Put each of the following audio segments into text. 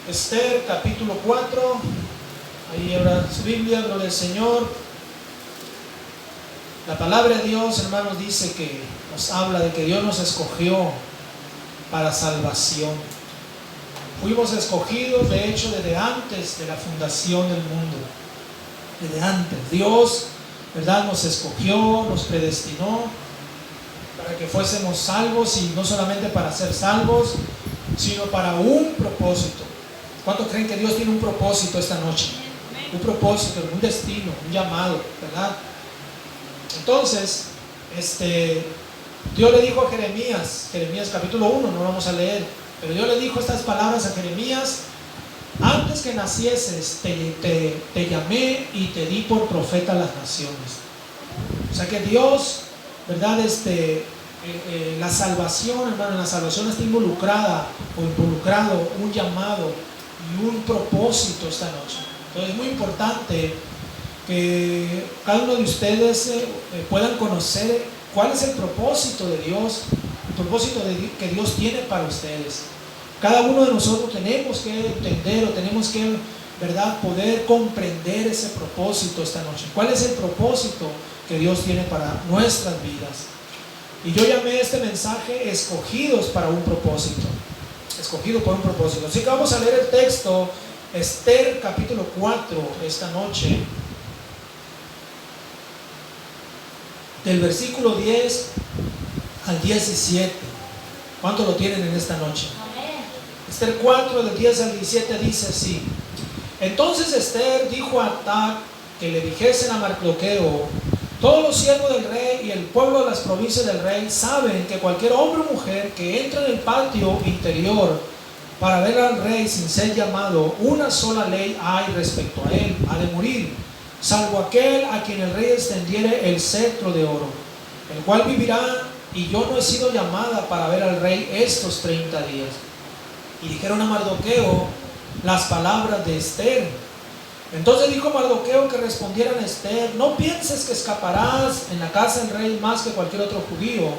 Esther capítulo 4, ahí habrá su Biblia, gloria al Señor. La palabra de Dios, hermanos, dice que nos habla de que Dios nos escogió para salvación. Fuimos escogidos, de hecho, desde antes de la fundación del mundo. Desde antes. Dios, ¿verdad?, nos escogió, nos predestinó para que fuésemos salvos, y no solamente para ser salvos, sino para un propósito. ¿Cuántos creen que Dios tiene un propósito esta noche? Un propósito, un destino, un llamado, ¿verdad? Entonces, Dios le dijo a Jeremías capítulo 1, no vamos a leer, pero Dios le dijo estas palabras a Jeremías: antes que nacieses te llamé y te di por profeta a las naciones. O sea que Dios, ¿verdad? La salvación, hermano, en la salvación está involucrado un llamado y un propósito esta noche. Entonces es muy importante que cada uno de ustedes puedan conocer cuál es el propósito de Dios, el propósito que Dios tiene para ustedes. Cada uno de nosotros tenemos que entender, o tenemos que, ¿verdad?, poder comprender ese propósito esta noche. ¿Cuál es el propósito que Dios tiene para nuestras vidas? Y yo llamé este mensaje escogidos para un propósito. Escogido por un propósito. Así que vamos a leer el texto, Esther capítulo 4, esta noche, del versículo 10 al 17. ¿Cuánto lo tienen en esta noche? Amén. Esther 4, del 10 al 17 dice así: entonces Esther dijo a Atac que le dijesen a Mardoqueo: todos los siervos del rey y el pueblo de las provincias del rey saben que cualquier hombre o mujer que entra en el patio interior para ver al rey sin ser llamado, una sola ley hay respecto a él: ha de morir, salvo aquel a quien el rey extendiere el cetro de oro, el cual vivirá. Y yo no he sido llamada para ver al rey estos 30 días. Y dijeron a Mardoqueo las palabras de Esther. Entonces dijo Mardoqueo que respondieran a Esther: no pienses que escaparás en la casa del rey más que cualquier otro judío,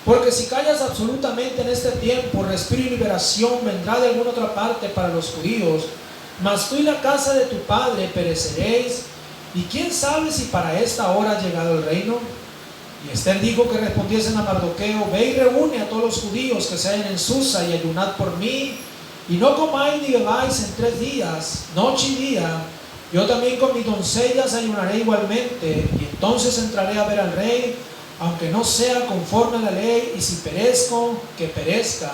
porque si callas absolutamente en este tiempo, respiro y liberación vendrá de alguna otra parte para los judíos, mas tú y la casa de tu padre pereceréis, y quién sabe si para esta hora ha llegado el reino. Y Esther dijo que respondiesen a Mardoqueo: ve y reúne a todos los judíos que se hallan en Susa y ayunad por mí, y no comáis ni bebáis en 3 días, noche y día. Yo también con mis doncellas ayunaré igualmente, y entonces entraré a ver al rey, aunque no sea conforme a la ley, y si perezco, que perezca.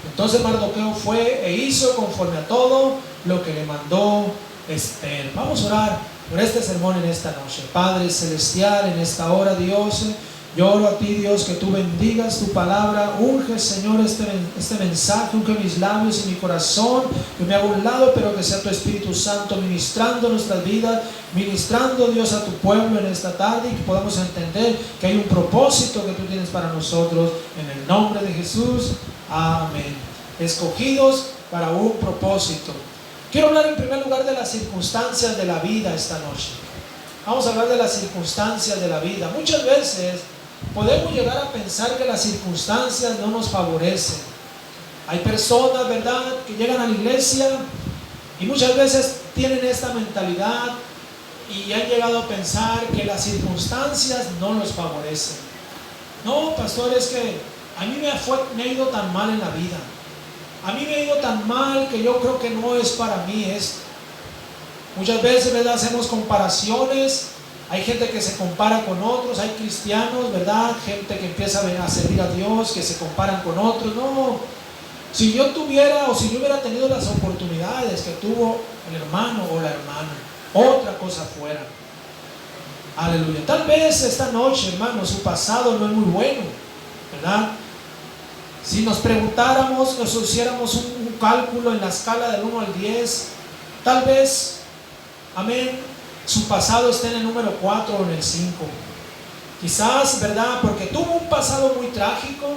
Entonces Mardoqueo fue e hizo conforme a todo lo que le mandó Esther. Vamos a orar por este sermón en esta noche. Padre celestial, en esta hora, Dios, yo oro a ti, Dios, que tú bendigas tu palabra. Unge, Señor, este mensaje, unge mis labios y mi corazón, que me haga un lado, pero que sea tu Espíritu Santo ministrando nuestras vidas, ministrando, Dios, a tu pueblo en esta tarde, y que podamos entender que hay un propósito que tú tienes para nosotros, en el nombre de Jesús. Amén. Escogidos para un propósito. Quiero hablar en primer lugar de las circunstancias de la vida esta noche. Vamos a hablar de las circunstancias de la vida. Muchas veces podemos llegar a pensar que las circunstancias no nos favorecen. Hay personas, ¿verdad?, que llegan a la iglesia y muchas veces tienen esta mentalidad y han llegado a pensar que las circunstancias no los favorecen. No, pastor, es que a mí me ha ido tan mal en la vida. A mí me ha ido tan mal que yo creo que no es para mí esto. Muchas veces, ¿verdad?, hacemos comparaciones. Hay gente que se compara con otros, hay cristianos, ¿verdad?, gente que empieza a servir a Dios, que se comparan con otros. No, si yo tuviera, o si yo hubiera tenido las oportunidades que tuvo el hermano o la hermana, otra cosa fuera. Aleluya. Tal vez esta noche, hermano, su pasado no es muy bueno, ¿verdad? Si nos preguntáramos, nos hiciéramos un cálculo en la escala del 1 al 10, tal vez, amén, su pasado esté en el número 4 o en el 5. Quizás, ¿verdad?, porque tuvo un pasado muy trágico,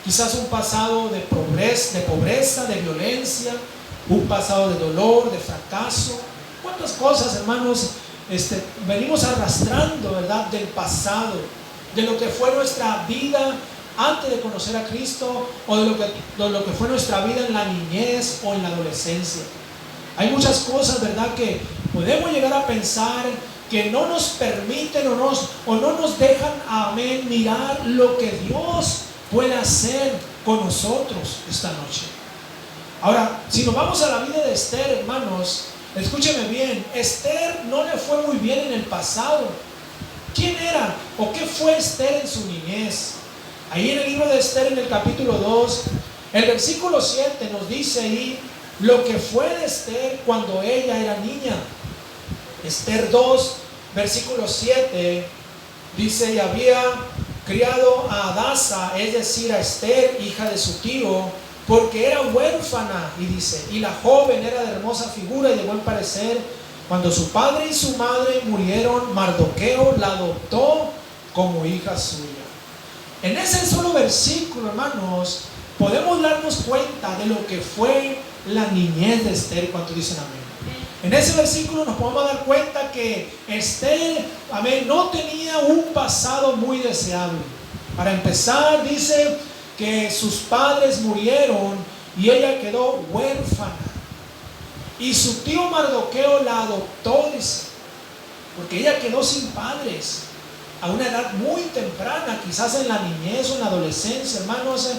quizás un pasado de pobreza, de violencia, un pasado de dolor, de fracaso. ¿Cuántas cosas, hermanos, venimos arrastrando, ¿verdad?, del pasado, de lo que fue nuestra vida antes de conocer a Cristo, o de lo que fue nuestra vida en la niñez o en la adolescencia. Hay muchas cosas, ¿verdad?, que podemos llegar a pensar que no nos permiten o no nos dejan, amén, mirar lo que Dios puede hacer con nosotros esta noche. Ahora, si nos vamos a la vida de Esther, hermanos, escúcheme bien, Esther no le fue muy bien en el pasado. ¿Quién era o qué fue Esther en su niñez? Ahí en el libro de Esther, en el capítulo 2, el versículo 7 nos dice ahí lo que fue de Esther cuando ella era niña. Esther 2, versículo 7, dice: y había criado a Hadasa, es decir, a Esther, hija de su tío, porque era huérfana, y dice, y la joven era de hermosa figura y de buen parecer. Cuando su padre y su madre murieron, Mardoqueo la adoptó como hija suya. En ese solo versículo, hermanos, podemos darnos cuenta de lo que fue la niñez de Esther. ¿Cuántos dicen amén? En ese versículo nos podemos dar cuenta que Esther, amén, no tenía un pasado muy deseable. Para empezar, dice que sus padres murieron y ella quedó huérfana. Y su tío Mardoqueo la adoptó, dice, porque ella quedó sin padres a una edad muy temprana, quizás en la niñez o en la adolescencia, hermanos.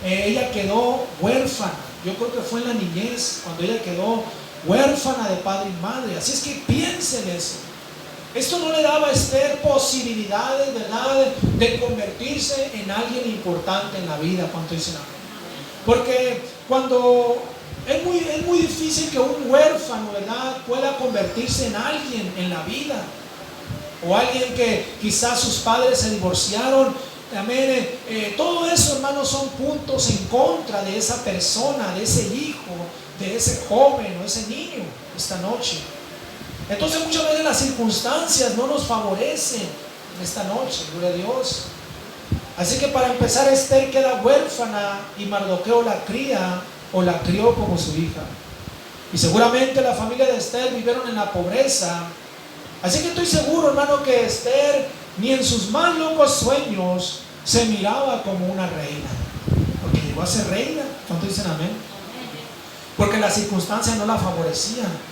Ella quedó huérfana. Yo creo que fue en la niñez cuando ella quedó huérfana de padre y madre. Así es que piensen eso. Esto no le daba a Esther posibilidades, ¿verdad?, de convertirse en alguien importante en la vida. ¿Cuánto dicen amén? Porque cuando es muy difícil que un huérfano, ¿verdad?, pueda convertirse en alguien en la vida, o alguien que quizás sus padres se divorciaron. Amén. Todo eso, hermanos, son puntos en contra de esa persona, de ese hijo, de ese joven o ese niño esta noche. Entonces muchas veces las circunstancias no nos favorecen en esta noche, gloria a Dios. Así que para empezar, Esther queda huérfana y Mardoqueo la cría o la crió como su hija. Y seguramente la familia de Esther vivieron en la pobreza. Así que estoy seguro, hermano, que Esther ni en sus más locos sueños se miraba como una reina, porque llegó a ser reina. ¿Cuántos dicen amén? Porque las circunstancias no la favorecían.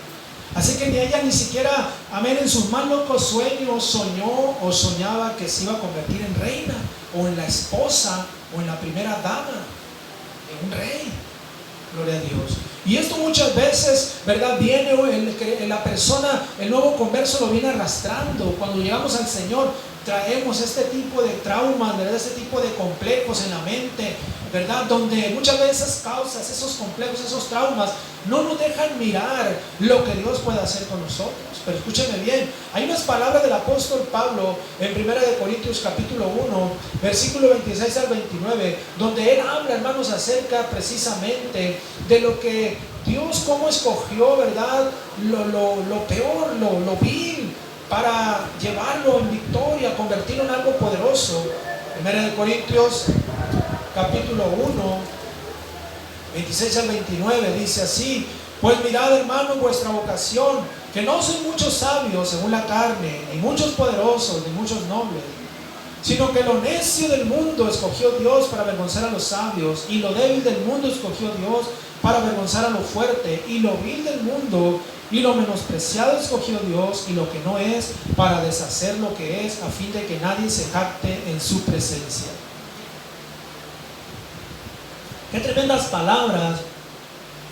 Así que ni ella ni siquiera, amén, en sus más locos sueños soñó o soñaba que se iba a convertir en reina, o en la esposa, o en la primera dama de un rey. Gloria a Dios. Y esto muchas veces, ¿verdad?, viene la persona, el nuevo converso lo viene arrastrando. Cuando llegamos al Señor, traemos este tipo de traumas, ¿verdad?, este tipo de complejos en la mente, ¿verdad?, donde muchas veces causas, esos complejos, esos traumas, no nos dejan mirar lo que Dios puede hacer con nosotros. Pero escúchenme bien, hay unas palabras del apóstol Pablo en 1 Corintios capítulo 1, versículo 26 al 29, donde él habla, hermanos, acerca precisamente de lo que Dios, cómo escogió, ¿verdad?, lo peor, lo vil, para llevarlo en victoria, convertirlo en algo poderoso. 1 Corintios capítulo 1, 26 al 29 dice así: pues mirad, hermanos, vuestra vocación, que no son muchos sabios según la carne, ni muchos poderosos, ni muchos nobles, sino que lo necio del mundo escogió Dios para avergonzar a los sabios, y lo débil del mundo escogió Dios para avergonzar a lo fuerte, y lo vil del mundo y lo menospreciado escogió Dios, y lo que no es, para deshacer lo que es, a fin de que nadie se jacte en su presencia. Qué tremendas palabras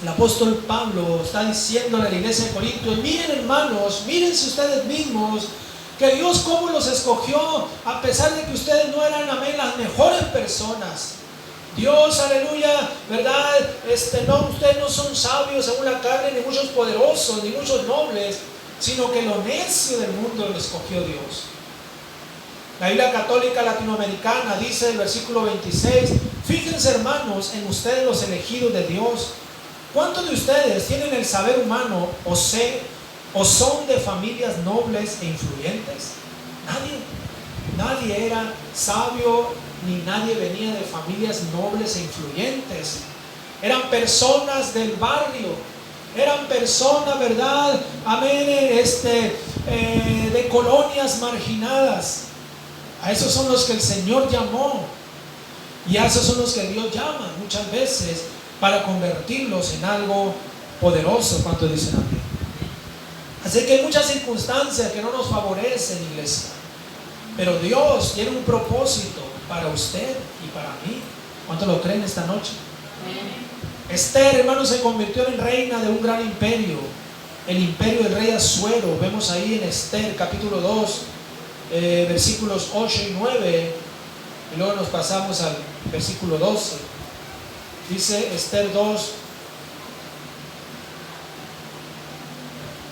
el apóstol Pablo está diciéndole a la iglesia de Corintios. Miren, hermanos, mírense ustedes mismos, que Dios cómo los escogió, a pesar de que ustedes no eran, amén, las mejores personas. Dios, aleluya, ¿verdad? Ustedes no son sabios según la carne, ni muchos poderosos, ni muchos nobles, sino que lo necio del mundo lo escogió Dios. La Biblia Católica Latinoamericana dice en el versículo 26: fíjense, hermanos, en ustedes los elegidos de Dios. ¿Cuántos de ustedes tienen el saber humano o son de familias nobles e influyentes? Nadie era sabio, ni nadie venía de familias nobles e influyentes. Eran personas del barrio, eran personas, ¿verdad?, amén, de colonias marginadas. A esos son los que el Señor llamó. Y a esos son los que Dios llama muchas veces para convertirlos en algo poderoso. ¿Cuántos dicen amén? Así que hay muchas circunstancias que no nos favorecen, iglesia, pero Dios tiene un propósito para usted y para mí. ¿Cuántos lo creen esta noche? Esther, hermanos, se convirtió en reina de un gran imperio, el imperio del rey Asuero. Vemos ahí en Esther capítulo 2 versículos 8 y 9, y luego nos pasamos al versículo 12. Dice Esther 2,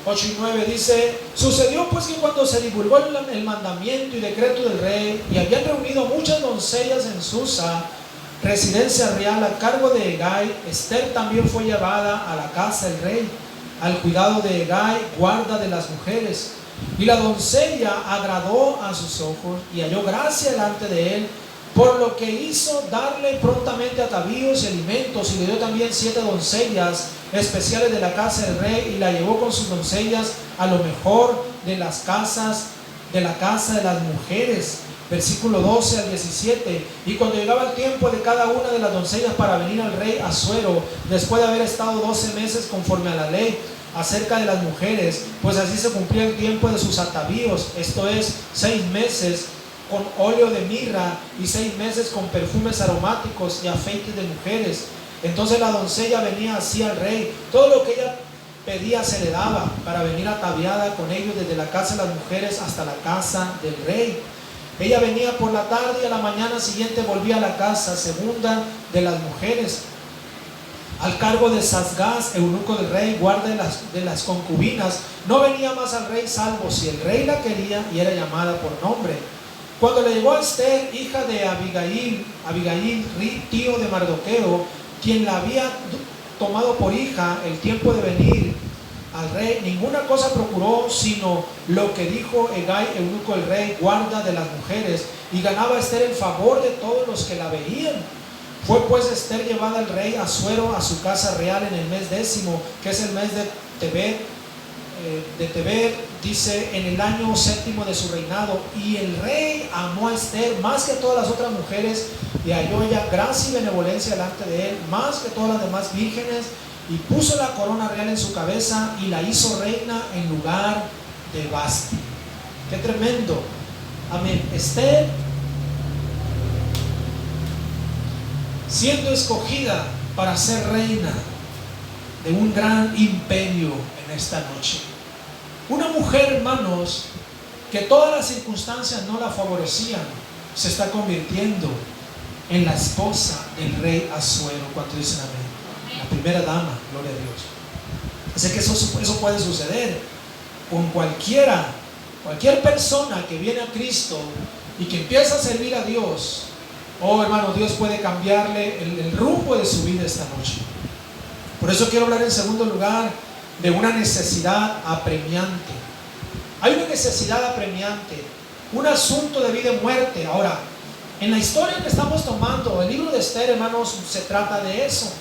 8 y 9, dice: sucedió pues que cuando se divulgó el mandamiento y decreto del rey, y habían reunido muchas doncellas en Susa, residencia real, a cargo de Hegai, Esther también fue llevada a la casa del rey, al cuidado de Hegai, guarda de las mujeres. Y la doncella agradó a sus ojos y halló gracia delante de él, por lo que hizo darle prontamente atavíos y alimentos, y le dio también 7 doncellas especiales de la casa del rey, y la llevó con sus doncellas a lo mejor de las casas, de la casa de las mujeres. Versículo 12 al 17. Y cuando llegaba el tiempo de cada una de las doncellas para venir al rey Asuero, después de haber estado 12 meses conforme a la ley acerca de las mujeres, pues así se cumplía el tiempo de sus atavíos, esto es 6 meses con óleo de mirra y 6 meses con perfumes aromáticos y afeites de mujeres. Entonces la doncella venía así al rey, todo lo que ella pedía se le daba, para venir ataviada con ellos desde la casa de las mujeres hasta la casa del rey. Ella venía por la tarde y a la mañana siguiente volvía a la casa segunda de las mujeres, al cargo de Sasgaz, eunuco del rey, guarda de las concubinas. No venía más al rey salvo si el rey la quería y era llamada por nombre. Cuando le llegó a Esther, hija de Abigail, tío de Mardoqueo, quien la había tomado por hija, el tiempo de venir al rey, ninguna cosa procuró sino lo que dijo Hegai, eunuco del rey, guarda de las mujeres, y ganaba Esther el favor de todos los que la veían. Fue pues Esther llevada al rey Asuero a su casa real en el mes 10, que es el mes de Tebet, dice, en el año 7 de su reinado. Y el rey amó a Esther más que todas las otras mujeres, y halló ella gracia y benevolencia delante de él, más que todas las demás vírgenes, y puso la corona real en su cabeza, y la hizo reina en lugar de Vasti. ¡Qué tremendo! Amén. Esther, siendo escogida para ser reina de un gran imperio en esta noche. Una mujer, hermanos, que todas las circunstancias no la favorecían, se está convirtiendo en la esposa del rey Asuero. ¿Cuántos dicen amén? La primera dama, gloria a Dios. Así que eso puede suceder con cualquier persona que viene a Cristo y que empieza a servir a Dios. Oh, hermano, Dios puede cambiarle el rumbo de su vida esta noche. Por eso quiero hablar en segundo lugar de una necesidad apremiante. Hay una necesidad apremiante, un asunto de vida y muerte. Ahora, en la historia que estamos tomando, el libro de Esther, hermanos, se trata de eso,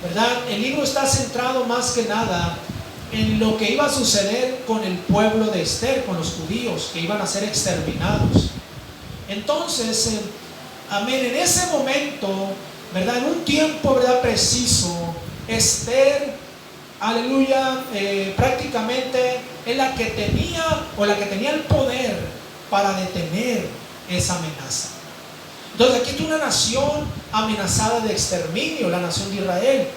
¿verdad? El libro está centrado más que nada en lo que iba a suceder con el pueblo de Esther, con los judíos que iban a ser exterminados. Entonces, amén, en ese momento, ¿verdad? En un tiempo, ¿verdad?, preciso, Esther, aleluya, prácticamente es la que tenía el poder para detener esa amenaza. Entonces aquí está una nación amenazada de exterminio, la nación de Israel.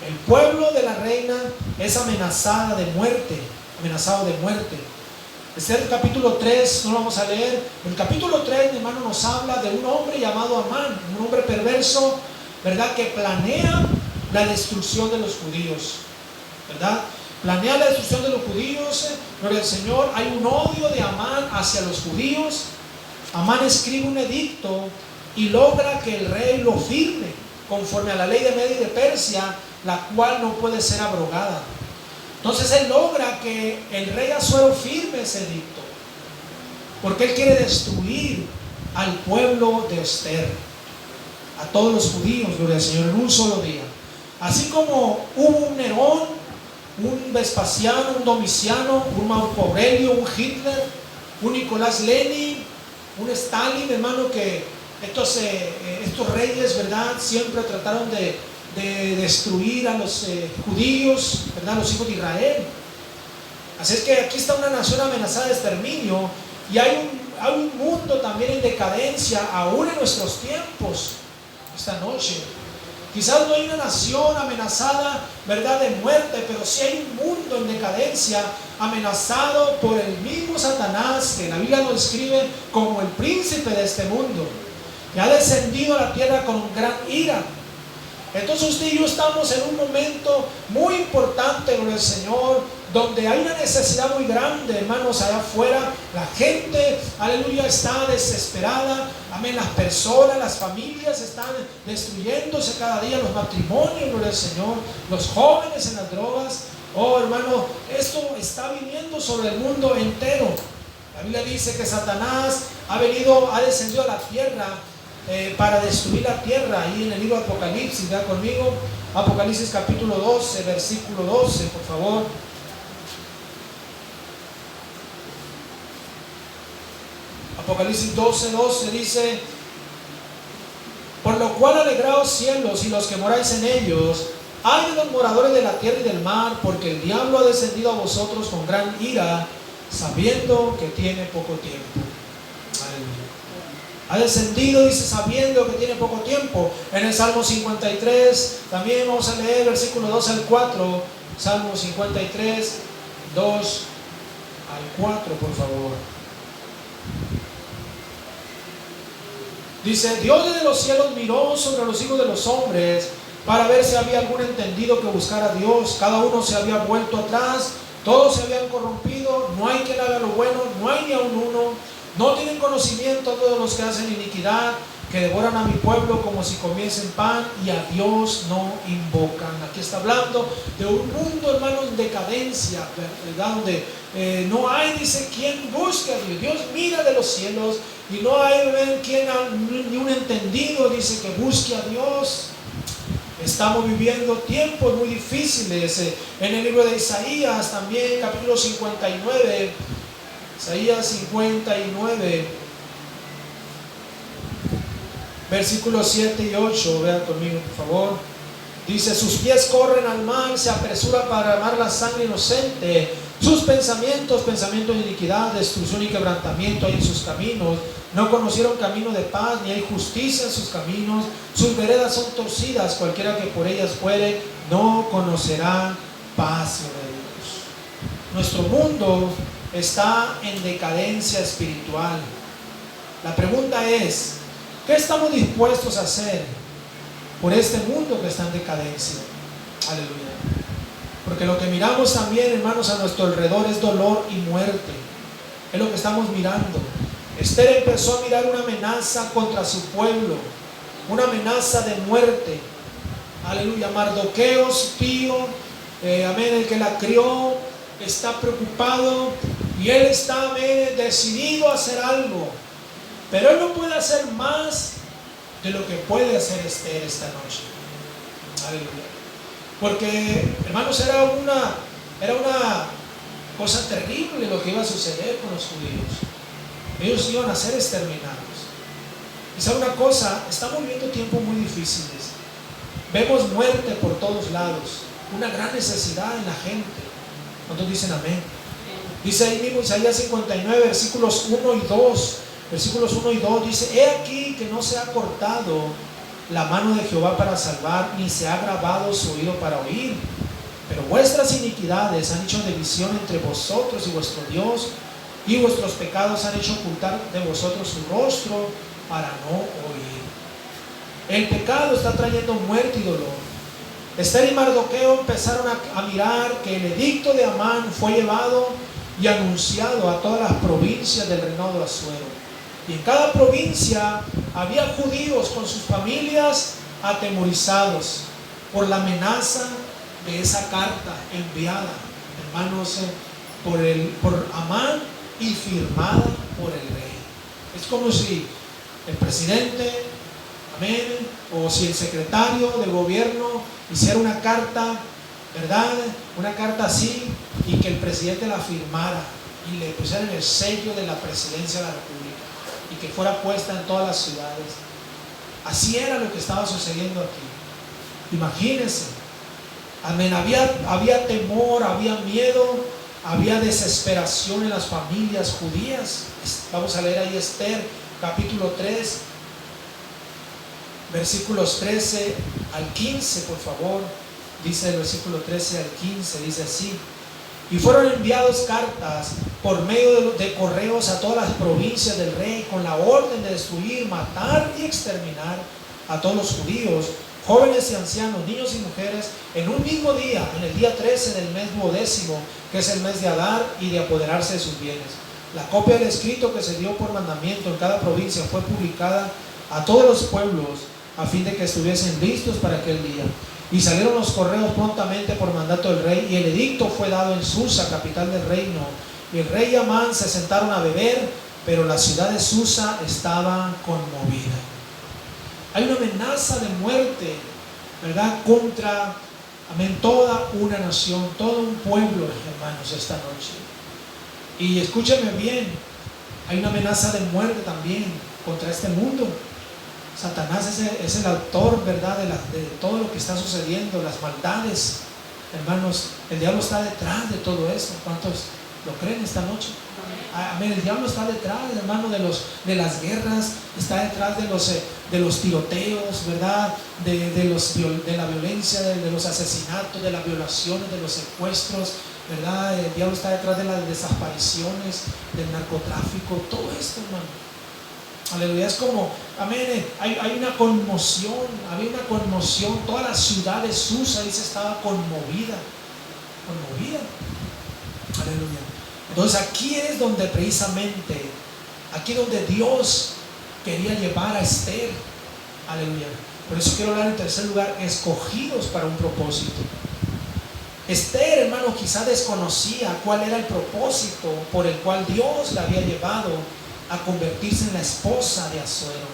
El pueblo de la reina es amenazado de muerte. Esther capítulo 3, no lo vamos a leer. El capítulo 3, mi hermano, nos habla de un hombre llamado Amán, un hombre perverso, ¿verdad?, que planea la destrucción de los judíos, ¿verdad? Planea la destrucción de los judíos. Gloria al Señor. Hay un odio de Amán hacia los judíos. Amán escribe un edicto y logra que el rey lo firme conforme a la ley de Media y de Persia, la cual no puede ser abrogada. Entonces él logra que el rey Asuero firme ese edicto, porque él quiere destruir al pueblo de Esther, a todos los judíos, gloria al Señor, en un solo día. Así como hubo un Nerón, un Vespasiano, un Domiciano, un Marco Aurelio, un Hitler, un Nicolás Lenin, un Stalin, hermano, que estos reyes, ¿verdad?, siempre trataron de destruir a los judíos, ¿verdad?, los hijos de Israel. Así es que aquí está una nación amenazada de exterminio, y hay un mundo también en decadencia, aún en nuestros tiempos, esta noche. Quizás no hay una nación amenazada, ¿verdad?, de muerte, pero sí hay un mundo en decadencia, amenazado por el mismo Satanás, que la Biblia lo describe como el príncipe de este mundo, que ha descendido a la tierra con gran ira. Entonces usted y yo estamos en un momento muy importante con el Señor, donde hay una necesidad muy grande, hermanos, allá afuera. La gente, aleluya, está desesperada. Amén. Las personas, las familias están destruyéndose cada día, los matrimonios, gloria al Señor, los jóvenes en las drogas. Oh, hermano, esto está viniendo sobre el mundo entero. La Biblia dice que Satanás ha descendido a la tierra para destruir la tierra. Ahí en el libro de Apocalipsis, vean conmigo, Apocalipsis capítulo 12, versículo 12, por favor. Apocalipsis 12:12 dice: por lo cual alegraos cielos y los que moráis en ellos, ay de los moradores de la tierra y del mar, porque el diablo ha descendido a vosotros con gran ira, sabiendo que tiene poco tiempo. Aleluya. Ha descendido, dice, sabiendo que tiene poco tiempo. En el Salmo 53, también vamos a leer versículo 2 al 4. Salmo 53, 2 al 4, por favor. Dice: Dios desde los cielos miró sobre los hijos de los hombres para ver si había algún entendido que buscara a Dios. Cada uno se había vuelto atrás, todos se habían corrompido, no hay quien haga lo bueno, no hay ni aun uno. No tienen conocimiento todos los que hacen iniquidad, que devoran a mi pueblo como si comiesen pan, y a Dios no invocan. Aquí está hablando de un mundo, hermanos, en decadencia, ¿verdad? Donde no hay, dice, quien busque a Dios. Dios mira de los cielos y no hay ni un entendido, dice, que busque a Dios. Estamos viviendo tiempos muy difíciles. En el libro de Isaías, también capítulo 59, Isaías 59, versículos 7 y 8, vean conmigo, por favor. Dice: sus pies corren al mal, se apresura para amar la sangre inocente. Sus pensamientos de iniquidad, destrucción y quebrantamiento hay en sus caminos. No conocieron camino de paz, ni hay justicia en sus caminos. Sus veredas son torcidas, cualquiera que por ellas fuere, no conocerá paz de Dios. Nuestro mundo está en decadencia espiritual. La pregunta es: ¿qué estamos dispuestos a hacer por este mundo que está en decadencia? Aleluya. Porque lo que miramos también, hermanos, a nuestro alrededor es dolor y muerte. Es lo que estamos mirando. Esther empezó a mirar una amenaza contra su pueblo, una amenaza de muerte. Aleluya. Mardoqueo, su tío, amén, el que la crió, está preocupado, y él está, amén, decidido a hacer algo. Pero él no puede hacer más de lo que puede hacer Esther esta noche. Aleluya. Porque, hermanos, era una cosa terrible lo que iba a suceder con los judíos. Ellos iban a ser exterminados. Y sabe una cosa, estamos viviendo tiempos muy difíciles. Vemos muerte por todos lados, una gran necesidad en la gente. ¿Cuántos dicen amén? Dice ahí mismo Isaías 59, versículos 1 y 2. Versículos 1 y 2 dice: he aquí que no se ha cortado la mano de Jehová para salvar, ni se ha grabado su oído para oír. Pero vuestras iniquidades han hecho división entre vosotros y vuestro Dios, y vuestros pecados han hecho ocultar de vosotros su rostro para no oír. El pecado está trayendo muerte y dolor. Esther y Mardoqueo empezaron a mirar que el edicto de Amán fue llevado y anunciado a todas las provincias del reinado de Asuero. Y en cada provincia había judíos con sus familias atemorizados por la amenaza de esa carta enviada, hermanos, por Amán y firmada por el rey. Es como si el presidente, amén, o si el secretario del gobierno hiciera una carta, ¿verdad? Una carta así, y que el presidente la firmara y le pusiera el sello de la presidencia de la República, y que fuera puesta en todas las ciudades. Así era lo que estaba sucediendo aquí. Imagínense. Amén. Había temor, había miedo, había desesperación en las familias judías. Vamos a leer ahí Esther, capítulo 3, versículos 13 al 15, por favor. Dice el versículo 13 al 15, dice así: y fueron enviados cartas por medio de correos a todas las provincias del rey con la orden de destruir, matar y exterminar a todos los judíos, jóvenes y ancianos, niños y mujeres, en un mismo día, en el día 13 del mes 12º, que es el mes de Adar, y de apoderarse de sus bienes. La copia del escrito que se dio por mandamiento en cada provincia fue publicada a todos los pueblos, a fin de que estuviesen listos para aquel día. Y salieron los correos prontamente por mandato del rey, y el edicto fue dado en Susa, capital del reino. Y el rey y Amán se sentaron a beber, pero la ciudad de Susa estaba conmovida. Hay una amenaza de muerte, ¿verdad?, contra, amén, toda una nación, todo un pueblo, hermanos, esta noche. Y escúcheme bien, hay una amenaza de muerte también contra este mundo. Satanás es el autor, ¿verdad?, de todo lo que está sucediendo, las maldades. Hermanos, el diablo está detrás de todo eso. ¿Cuántos lo creen esta noche? Amén. El diablo está detrás, hermano, de las guerras, está detrás de los tiroteos, ¿verdad?, de la violencia, de los asesinatos, de las violaciones, de los secuestros, ¿verdad? El diablo está detrás de las desapariciones, del narcotráfico, todo esto, hermano. Aleluya. Es como, amén, hay una conmoción, había una conmoción. Toda la ciudad de Susa, dice, estaba conmovida. Aleluya. Entonces aquí es donde precisamente, aquí donde Dios quería llevar a Esther. Aleluya. Por eso quiero hablar en tercer lugar, escogidos para un propósito. Esther, hermano, quizá desconocía cuál era el propósito por el cual Dios la había llevado a convertirse en la esposa de Asuero.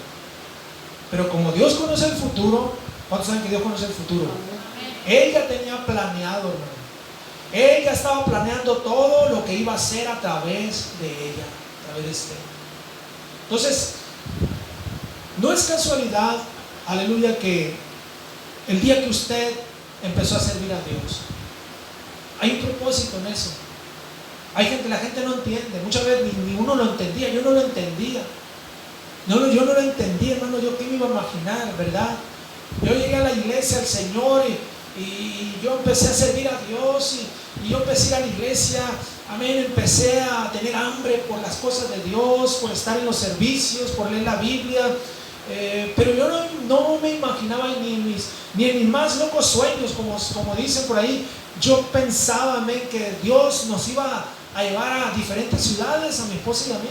Pero como Dios conoce el futuro, ¿cuántos saben que Dios conoce el futuro? Ella tenía planeado, hermano. Ella estaba planeando todo lo que iba a hacer a través de ella, a través de Esther. Entonces, no es casualidad, aleluya, que el día que usted empezó a servir a Dios, hay un propósito en eso. La gente no entiende. Muchas veces ni uno lo entendía. Yo no lo entendía. Yo no lo entendía, hermano. Yo qué me iba a imaginar, ¿verdad? Yo llegué a la iglesia, al Señor, y yo empecé a servir a Dios, y yo empecé a ir a la iglesia. Amén. Empecé a tener hambre por las cosas de Dios, por estar en los servicios, por leer la Biblia. Pero yo no me imaginaba ni en mis más locos sueños, como dicen por ahí. Yo pensaba, amén, que Dios nos iba a llevar a diferentes ciudades, a mi esposa y a mí.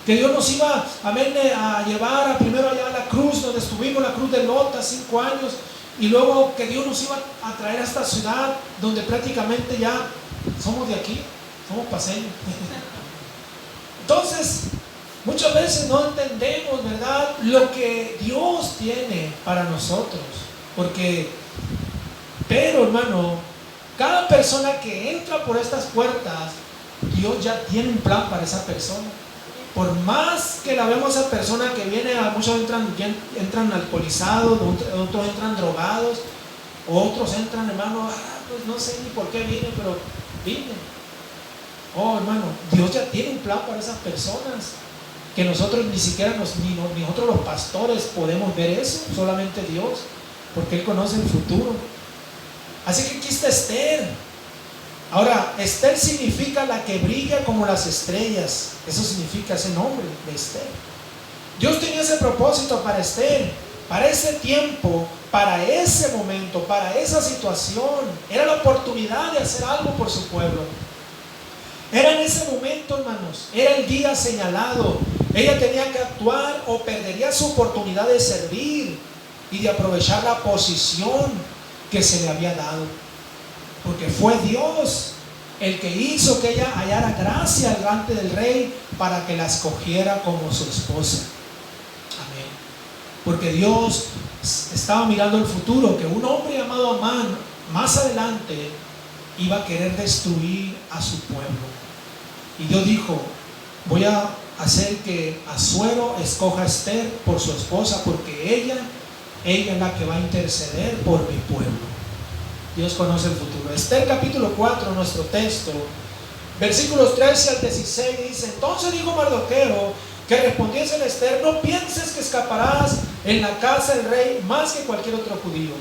Que Dios nos iba, amén, a llevar primero allá a la cruz, donde estuvimos, la cruz de Lota, 5 años. Y luego que Dios nos iba a traer a esta ciudad, donde prácticamente ya somos de aquí, somos paseños. Entonces, muchas veces no entendemos, ¿verdad?, lo que Dios tiene para nosotros. Pero, hermano, cada persona que entra por estas puertas, Dios ya tiene un plan para esa persona. Por más que la vemos a esa persona que viene, muchos entran alcoholizados, otros entran drogados, otros entran, hermano, pues no sé ni por qué vienen, pero vienen. Oh, hermano, Dios ya tiene un plan para esas personas, que nosotros ni siquiera ni nosotros los pastores podemos ver eso, solamente Dios, porque Él conoce el futuro. Así que aquí está Esther. Ahora, Esther significa la que brilla como las estrellas. Eso significa ese nombre de Esther. Dios tenía ese propósito para Esther, para ese tiempo, para ese momento, para esa situación. Era la oportunidad de hacer algo por su pueblo. Era en ese momento, hermanos, era el día señalado. Ella tenía que actuar o perdería su oportunidad de servir y de aprovechar la posición que se le había dado, porque fue Dios el que hizo que ella hallara gracia delante del rey para que la escogiera como su esposa. Amén. Porque Dios estaba mirando el futuro, que un hombre llamado Amán más adelante iba a querer destruir a su pueblo. Y Dios dijo: voy a hacer que Asuero escoja a Esther por su esposa, porque ella es la que va a interceder por mi pueblo. Dios conoce el futuro. Esther capítulo 4, nuestro texto, versículos 13 al 16 dice: entonces dijo Mardoqueo que respondiese a Esther: no pienses que escaparás en la casa del rey más que cualquier otro judío,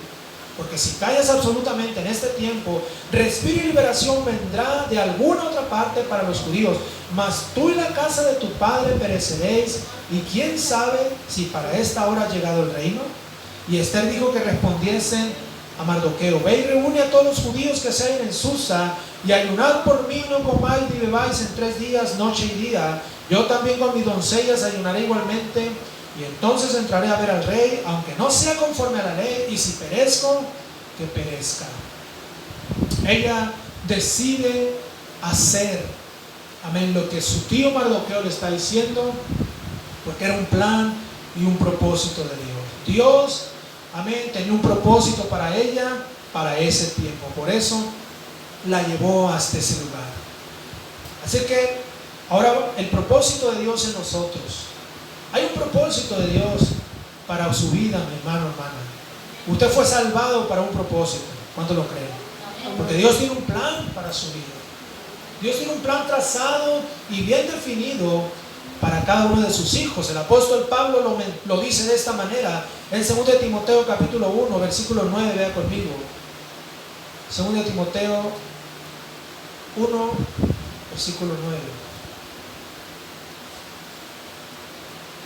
porque si callas absolutamente en este tiempo, respiro y liberación vendrá de alguna otra parte para los judíos, mas tú y la casa de tu padre pereceréis, y quién sabe si para esta hora ha llegado el reino. Y Esther dijo que respondiesen a Mardoqueo: ve y reúne a todos los judíos que se hallen en Susa, y ayunad por mí, no comáis ni bebáis en 3 días, noche y día. Yo también con mis doncellas ayunaré igualmente, y entonces entraré a ver al rey, aunque no sea conforme a la ley, y si perezco, que perezca. Ella decide hacer, amén, lo que su tío Mardoqueo le está diciendo, porque era un plan y un propósito de Dios. Dios, amén, tenía un propósito para ella, para ese tiempo. Por eso la llevó hasta ese lugar. Así que ahora el propósito de Dios en nosotros. Hay un propósito de Dios para su vida, mi hermano, hermana. Usted fue salvado para un propósito. ¿Cuánto lo creen? Porque Dios tiene un plan para su vida. Dios tiene un plan trazado y bien definido para cada uno de sus hijos. El apóstol Pablo lo dice de esta manera en 2 de Timoteo capítulo 1, versículo 9, vea conmigo. 2 de Timoteo 1, versículo 9.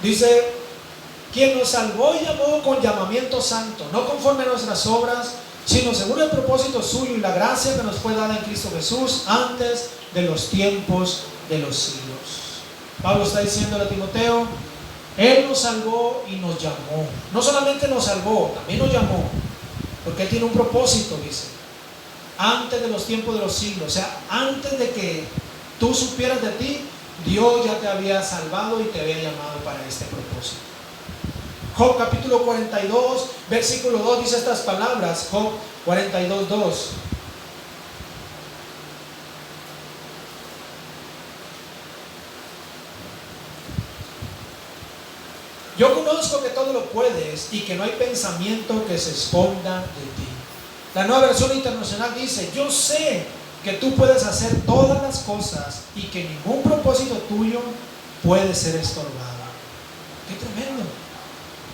Dice: quien nos salvó y llamó con llamamiento santo, no conforme a nuestras obras, sino según el propósito suyo y la gracia que nos fue dada en Cristo Jesús antes de los tiempos de los siglos. Pablo está diciéndole a Timoteo: Él nos salvó y nos llamó. No solamente nos salvó, también nos llamó, porque Él tiene un propósito, dice, antes de los tiempos de los siglos. O sea, antes de que tú supieras de ti, Dios ya te había salvado y te había llamado para este propósito. Job capítulo 42, versículo 2 dice estas palabras. Job 42, 2. Yo conozco que todo lo puedes y que no hay pensamiento que se esconda de ti. La Nueva Versión Internacional dice: yo sé que tú puedes hacer todas las cosas y que ningún propósito tuyo puede ser estorbado. ¡Qué tremendo!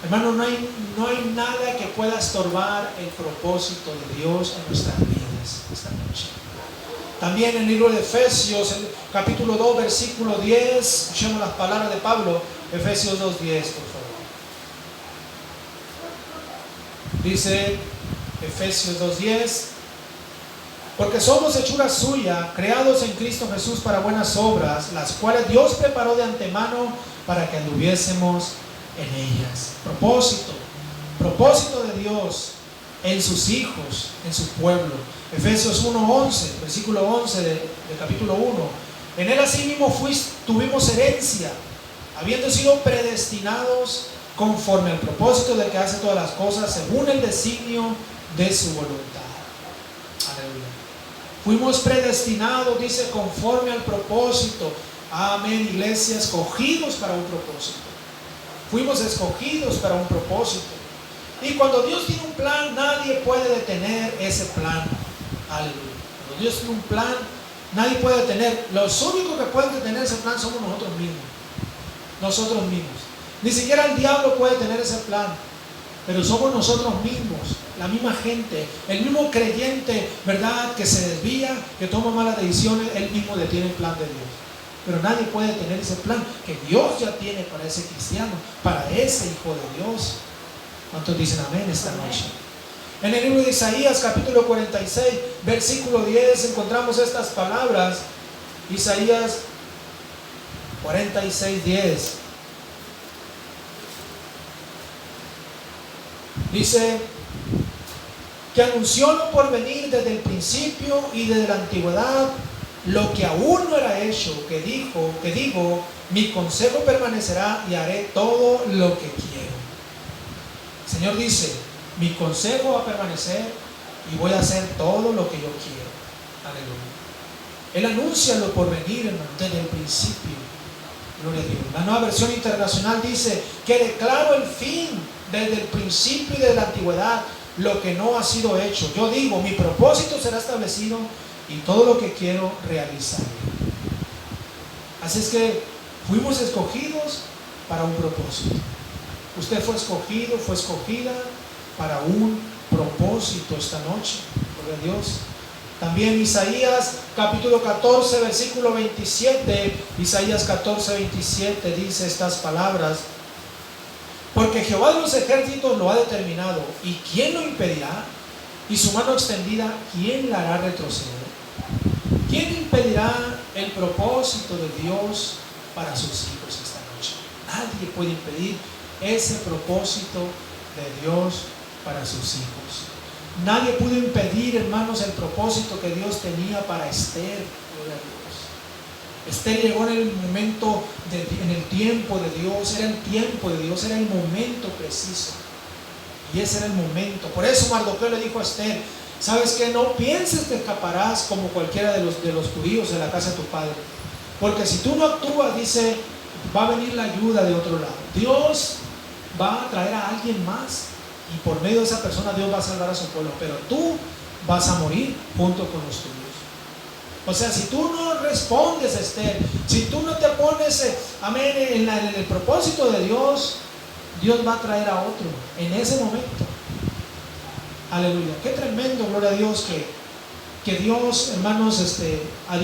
Hermano, no hay nada que pueda estorbar el propósito de Dios en nuestras vidas esta noche. También en el libro de Efesios, el capítulo 2, versículo 10, escuchemos las palabras de Pablo. Efesios 2:10, por favor. Dice Efesios 2:10: porque somos hechura suya, creados en Cristo Jesús para buenas obras, las cuales Dios preparó de antemano para que anduviésemos en ellas. Propósito de Dios en sus hijos, en su pueblo. Efesios 1:11, versículo 11 del capítulo 1. En él asimismo tuvimos herencia, habiendo sido predestinados conforme al propósito del que hace todas las cosas según el designio de su voluntad. Aleluya. Fuimos predestinados, dice, conforme al propósito. Amén, iglesia, escogidos para un propósito. Fuimos escogidos para un propósito. Y cuando Dios tiene un plan, nadie puede detener ese plan. Aleluya. Cuando Dios tiene un plan, nadie puede detener. Los únicos que pueden detener ese plan somos nosotros mismos. Nosotros mismos. Ni siquiera el diablo puede tener ese plan. Pero somos nosotros mismos, la misma gente, el mismo creyente, ¿verdad?, que se desvía, que toma malas decisiones, él mismo detiene el plan de Dios. Pero nadie puede tener ese plan que Dios ya tiene para ese cristiano, para ese hijo de Dios. ¿Cuántos dicen amén esta noche? En el libro de Isaías, capítulo 46, versículo 10, encontramos estas palabras. Isaías 46, 10. Dice que anunció lo por venir desde el principio y desde la antigüedad, lo que aún no era hecho, que digo, mi consejo permanecerá y haré todo lo que quiero. El Señor dice: mi consejo va a permanecer y voy a hacer todo lo que yo quiero. Aleluya. Él anuncia lo por venir, hermano, desde el principio. Gloria a Dios. La Nueva Versión Internacional dice que declaro el fin desde el principio y desde la antigüedad, lo que no ha sido hecho. Yo digo, mi propósito será establecido y todo lo que quiero realizar. Así es que fuimos escogidos para un propósito. Usted fue escogido, fue escogida para un propósito esta noche. Gloria a Dios. También Isaías capítulo 14 versículo 27, Isaías 14, 27 dice estas palabras: porque Jehová de los ejércitos lo ha determinado, ¿y quién lo impedirá? Y su mano extendida, ¿quién la hará retroceder? ¿Quién impedirá el propósito de Dios para sus hijos esta noche? Nadie puede impedir ese propósito de Dios para sus hijos. Nadie pudo impedir, hermanos, el propósito que Dios tenía para Esther. Gloria a Dios. Esther llegó en el momento, en el tiempo de Dios, era el tiempo de Dios, era el momento preciso. Y ese era el momento. Por eso Mardoqueo le dijo a Esther: ¿sabes qué? No pienses que escaparás como cualquiera de los judíos de la casa de tu padre. Porque si tú no actúas, dice, va a venir la ayuda de otro lado. Dios va a traer a alguien más. Y por medio de esa persona Dios va a salvar a su pueblo. Pero tú vas a morir junto con los tuyos. O sea, si tú no respondes, Esther, si tú no te pones, amén, en el propósito de Dios, Dios va a traer a otro en ese momento. Aleluya. Qué tremendo, gloria a Dios, que Dios, hermanos, a Dios